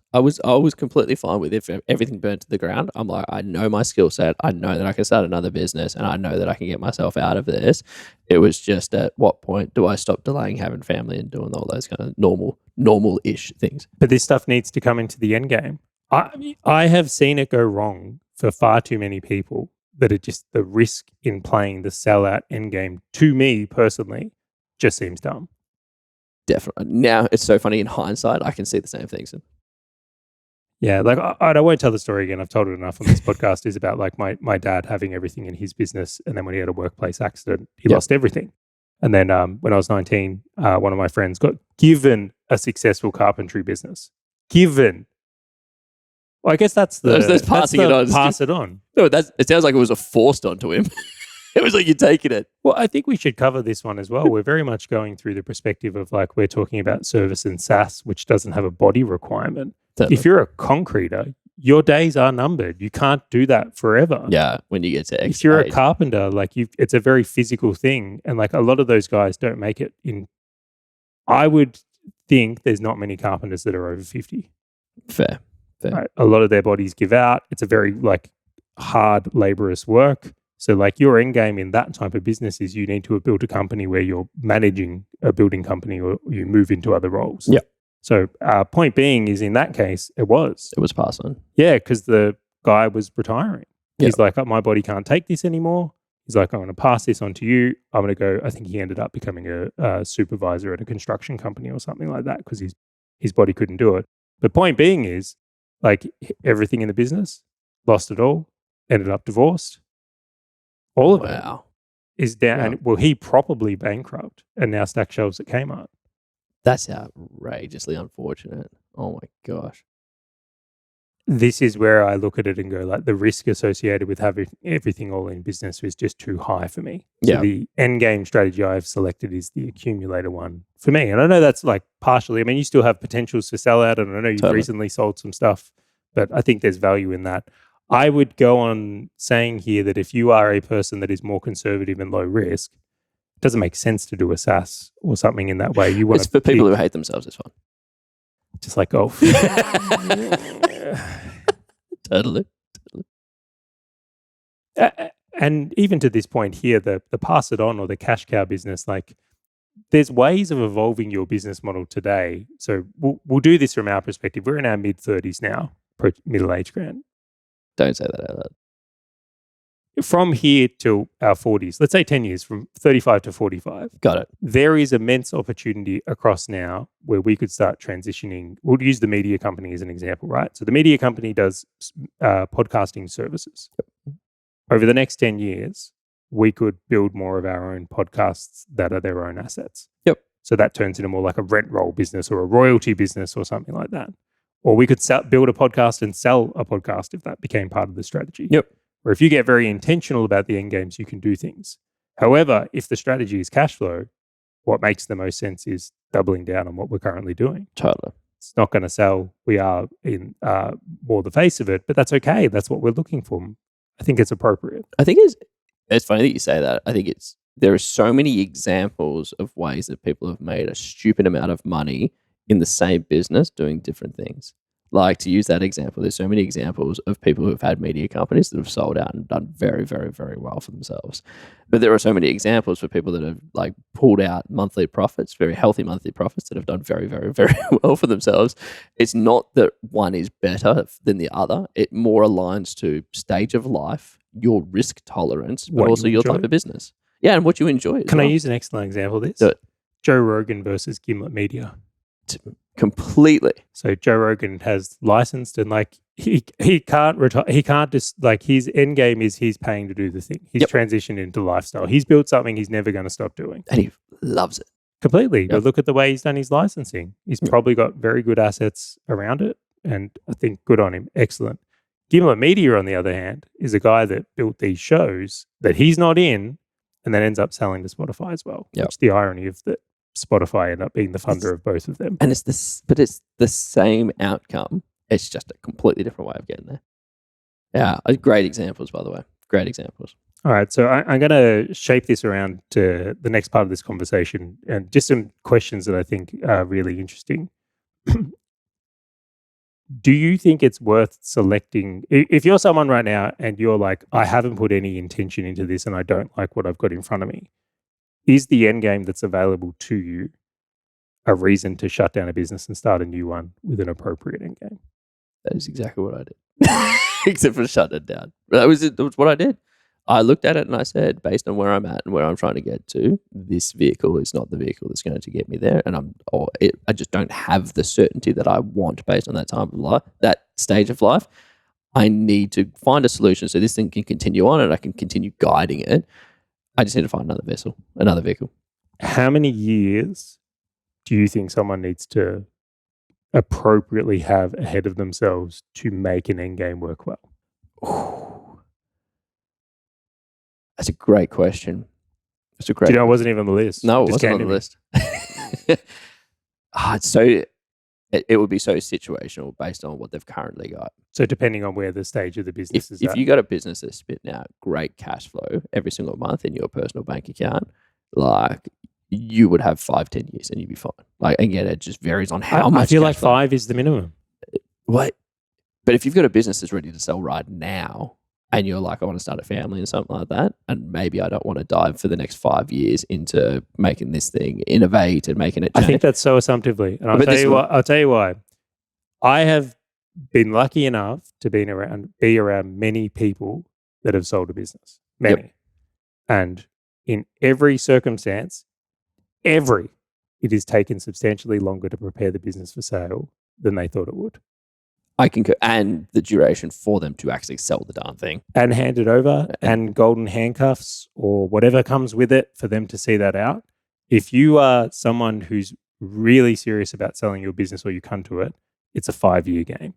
completely fine with if everything burned to the ground. I'm like, I know my skill set. I know that I can start another business and I know that I can get myself out of this. It was just at what point do I stop delaying having family and doing all those kind of normal-ish things. But this stuff needs to come into the end game. I have seen it go wrong for far too many people that it just the risk in playing the sellout end game to me personally just seems dumb. Definitely. Now it's so funny in hindsight, I can see the same things. Yeah, like I won't tell the story again. I've told it enough on this podcast. Is about like my dad having everything in his business, and then when he had a workplace accident, he lost everything. And then when I was 19, one of my friends got given a successful carpentry business. Given. Well, I guess that's passing it on. Pass it on. No, it sounds like it was forced onto him. It was like you're taking it. Well, I think we should cover this one as well. We're very much going through the perspective of like we're talking about service and SaaS, which doesn't have a body requirement. Totally. If you're a concreter, your days are numbered. You can't do that forever. Yeah, when you get to X. If you're a carpenter, like it's a very physical thing, and like a lot of those guys don't make it in. I would think there's not many carpenters that are over 50. Fair. Right? A lot of their bodies give out. It's a very like hard, laborious work. So like your end game in that type of business is you need to build a company where you're managing a building company or you move into other roles. Yeah. So point being is in that case, it was passed on. Yeah, because the guy was retiring. Yep. He's like, oh, my body can't take this anymore. He's like, I'm going to pass this on to you. I'm going to go. I think he ended up becoming a supervisor at a construction company or something like that because his body couldn't do it. The point being is, like, everything in the business, lost it all, ended up divorced. All of it is down. Wow. And, well, he probably bankrupt and now stack shelves at Kmart. That's outrageously unfortunate. Oh my gosh. This is where I look at it and go, like, the risk associated with having everything all in business is just too high for me. So Yeah. the end game strategy I've selected is the accumulator one for me. And I know that's like partially, I mean, you still have potentials for sellout, and I know you've recently sold some stuff, but I think there's value in that. I would go on saying here that if you are a person that is more conservative and low risk, it doesn't make sense to do a SaaS or something in that way. You want It's for people who hate themselves, it's fun. just like golf. Totally. And even to this point here, the pass it on or the cash cow business, like, there's ways of evolving your business model today. So we'll do this from our perspective. We're in our mid-30s now, middle-age, Grant. Don't say that out loud. From here till our 40s, let's say 10 years, from 35 to 45. Got it. There is immense opportunity across now where we could start transitioning. We'll use the media company as an example, right? So the media company does podcasting services. Yep. Over the next 10 years, we could build more of our own podcasts that are their own assets. Yep. So that turns into more like a rent roll business or a royalty business or something like that. Or we could build a podcast and sell a podcast if that became part of the strategy. Yep. Or if you get very intentional about the end games, you can do things. However, if the strategy is cash flow, what makes the most sense is doubling down on what we're currently doing. Totally. It's not going to sell. We are in more the face of it, but that's okay. That's what we're looking for. I think it's appropriate. I think it's funny that you say that. I think there are so many examples of ways that people have made a stupid amount of money in the same business doing different things. Like, to use that example, there's so many examples of people who have had media companies that have sold out and done very, very, very well for themselves. But there are so many examples for people that have, like, pulled out monthly profits, very healthy monthly profits, that have done very, very, very well for themselves. It's not that one is better than the other. It more aligns to stage of life, your risk tolerance, but also your type of business. Yeah, and what you enjoy. Can I use an excellent example of this? Do it. Joe Rogan versus Gimlet Media. Completely. So Joe Rogan has licensed, and, like, he can't retire. He can't just, like, his end game is he's paying to do the thing. He's transitioned into lifestyle. He's built something he's never going to stop doing, And he loves it. completely. Yep. But look at the way he's done his licensing. He's probably got very good assets around it, and I think good on him. Excellent. Gimlet Media, on the other hand, is a guy that built these shows that he's not in, and then ends up selling to Spotify as well. Yep. Which is the irony of that. Spotify ended up being the funder of both of them. And it's the same outcome. It's just a completely different way of getting there. Yeah, great examples, by the way. Great examples. All right, so I'm going to shape this around to the next part of this conversation, and just some questions that I think are really interesting. Do you think it's worth selecting, if you're someone right now and you're like, I haven't put any intention into this and I don't like what I've got in front of me, is the end game that's available to you a reason to shut down a business and start a new one with an appropriate end game? That is exactly what I did. Except for shut it down. That was what I did. I looked at it and I said, based on where I'm at and where I'm trying to get to, this vehicle is not the vehicle that's going to get me there. And I just don't have the certainty that I want based on that time of life, that stage of life. I need to find a solution so this thing can continue on and I can continue guiding it. I just need to find another vehicle. How many years do you think someone needs to appropriately have ahead of themselves to make an end game work well? Ooh. That's a great question. Do you know it wasn't even on the list? No, it wasn't on the list. It would be so situational based on what they've currently got. So depending on where the stage of the business is at. If you got a business that's spitting out great cash flow every single month in your personal bank account, like, you would have 5-10 years and you'd be fine. Like, again, it just varies on how much. I feel like 5 is the minimum. What? But if you've got a business that's ready to sell right now, and you're like, I want to start a family and something like that, and maybe I don't want to dive for the next 5 years into making this thing innovate and making it change. I think that's so assumptively. And I'll tell you why. I have been lucky enough to be around many people that have sold a business. Many. Yep. And in every circumstance, it is taken substantially longer to prepare the business for sale than they thought it would. I concur. And the duration for them to actually sell the darn thing. And hand it over and golden handcuffs or whatever comes with it for them to see that out. If you are someone who's really serious about selling your business or you come to it, it's a 5-year game.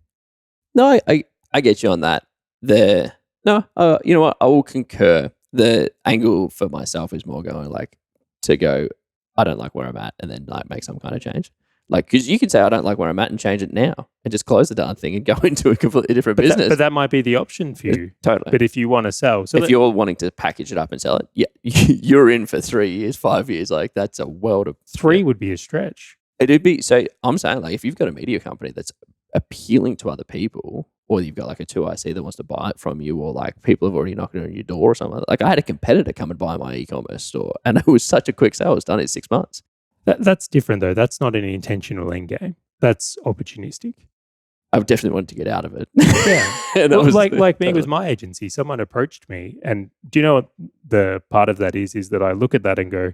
No, I get you on that. You know what? I will concur. The angle for myself is more going like to go, I don't like where I'm at, and then like make some kind of change. Like, because you could say I don't like where I'm at and change it now and just close the darn thing and go into a completely different business. But that might be the option for you. Totally. But if you want to sell. If you're wanting to package it up and sell it, yeah, you're in for 3 years, 5 years. Like, that's a world of... 3 would be a stretch. It'd be... So I'm saying, like, if you've got a media company that's appealing to other people, or you've got like a 2IC that wants to buy it from you, or like people have already knocked on your door or something. Like, I had a competitor come and buy my e-commerce store, and it was such a quick sale. It was done in 6 months. That's different though. That's not an intentional end game. That's opportunistic. I've definitely wanted to get out of it. Yeah. Well, like me with my agency, someone approached me, and do you know what the part of that is that I look at that and go,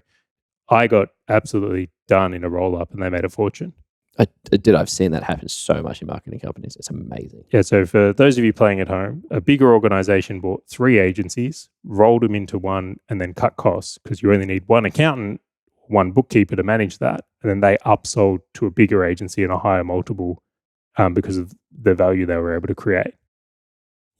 I got absolutely done in a roll up and they made a fortune. I've seen that happen so much in marketing companies. It's amazing. Yeah. So for those of you playing at home, a bigger organization bought 3 agencies, rolled them into one, and then cut costs because you only need one accountant, one bookkeeper to manage that. And then they upsold to a bigger agency and a higher multiple because of the value they were able to create.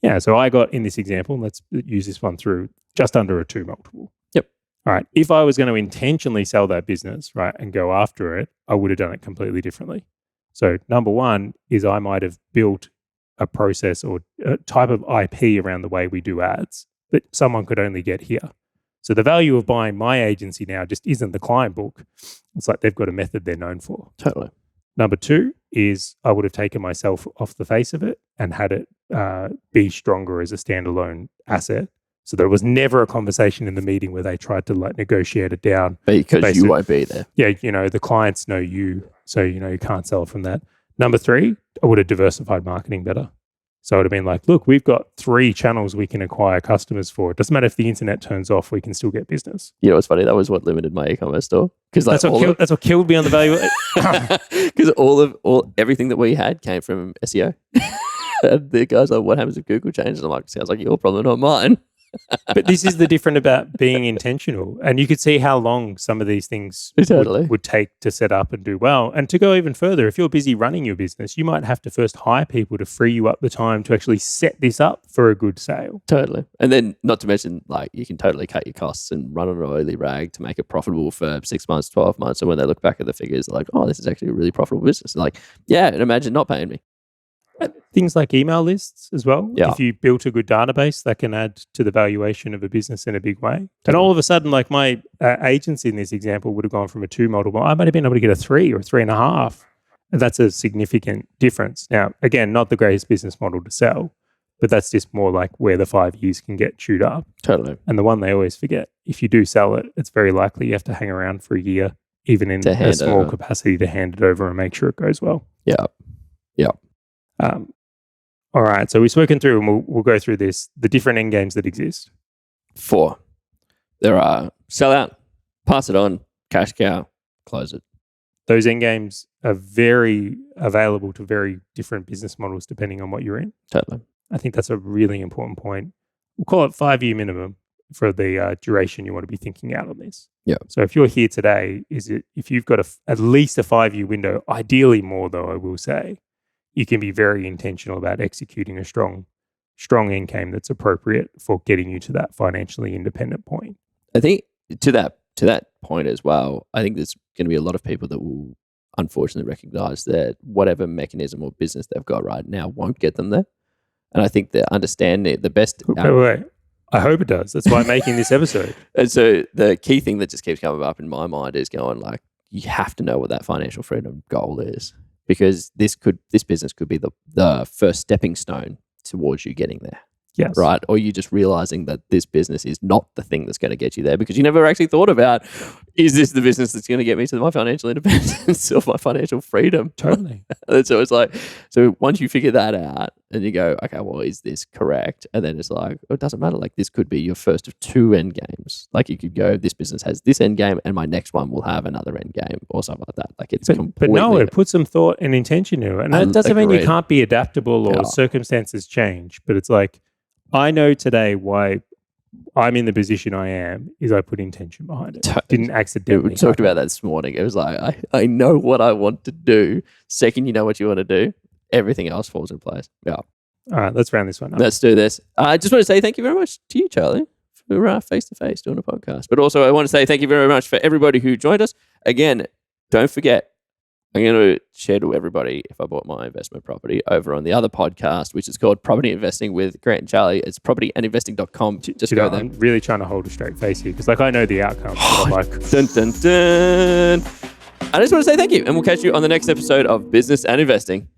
Yeah. So I got, in this example, let's use this one through, just under a 2 multiple. Yep. All right. If I was going to intentionally sell that business, right, and go after it, I would have done it completely differently. So number one is I might have built a process or a type of IP around the way we do ads that someone could only get here. So the value of buying my agency now just isn't the client book. It's like they've got a method they're known for. Totally. Number 2 is I would have taken myself off the face of it and had it be stronger as a standalone asset. So there was never a conversation in the meeting where they tried to like negotiate it down. Because you won't be there. Yeah, the clients know you, so you can't sell from that. Number 3, I would have diversified marketing better. So it would have been like, look, we've got 3 channels we can acquire customers for. It doesn't matter if the internet turns off, we can still get business. You know what's funny? That was what limited my e-commerce store. Because that's what killed me on the value. Because everything that we had came from SEO. And the guys are like, what happens if Google changes? I'm like, sounds like your problem, not mine. But this is the different about being intentional. And you could see how long some of these things would take to set up and do well. And to go even further, if you're busy running your business, you might have to first hire people to free you up the time to actually set this up for a good sale. Totally. And then not to mention, like, you can totally cut your costs and run on an oily rag to make it profitable for 6 months, 12 months. And when they look back at the figures, they're like, oh, this is actually a really profitable business. They're like, yeah, and imagine not paying me. Things like email lists as well. Yeah. If you built a good database, that can add to the valuation of a business in a big way. And all of a sudden, like my agency in this example would have gone from a 2 multiple. I might have been able to get a 3 or 3.5. And that's a significant difference. Now, again, not the greatest business model to sell, but that's just more like where the 5 years can get chewed up. Totally. And the one they always forget, if you do sell it, it's very likely you have to hang around for a year, even in a small capacity, to hand it over and make sure it goes well. Yeah. Yeah. All right, so we've spoken through, and we'll go through this, the different end games that exist. 4. There are sell out, pass it on, cash cow, close it. Those end games are very available to very different business models depending on what you're in. Totally. I think that's a really important point. We'll call it 5-year minimum for the duration you want to be thinking out on this. Yeah. So if you're here today, if you've got at least a 5-year window, ideally more though, I will say, you can be very intentional about executing a strong end game that's appropriate for getting you to that financially independent point. I think to that point as well, I think there's going to be a lot of people that will unfortunately recognize that whatever mechanism or business they've got right now won't get them there. And I think that understanding the best... Wait. I hope it does. That's why I'm making this episode. And so the key thing that just keeps coming up in my mind is going like, you have to know what that financial freedom goal is. Because this business could be the first stepping stone towards you getting there. Yes. Right. Or you just realizing that this business is not the thing that's going to get you there because you never actually thought about, is this the business that's going to get me to my financial independence or my financial freedom? Totally. And so it's like, so once you figure that out and you go, okay, well, is this correct? And then it's like, oh, it doesn't matter. Like this could be your first of 2 end games. Like you could go, this business has this end game and my next one will have another end game or something like that. Like it's But completely. no, it puts some thought and intention into it. And that doesn't mean you Agreed. can't be adaptable or Yeah. circumstances change. But it's like, I know today why I'm in the position I am is I put intention behind it. Didn't accidentally. We talked about that this morning. It was like, I know what I want to do. Second, you know what you want to do, everything else falls in place. Yeah. All right, let's round this one up. Let's do this. I just want to say thank you very much to you, Charlie, for face-to-face doing a podcast. But also I want to say thank you very much for everybody who joined us. Again, don't forget, I'm going to share to everybody if I bought my investment property over on the other podcast, which is called Property Investing with Grant and Charlie. It's propertyandinvesting.com. Just go there. I'm really trying to hold a straight face here because I know the outcome. But I'm like, Dun, dun, dun. I just want to say thank you, and we'll catch you on the next episode of Business and Investing.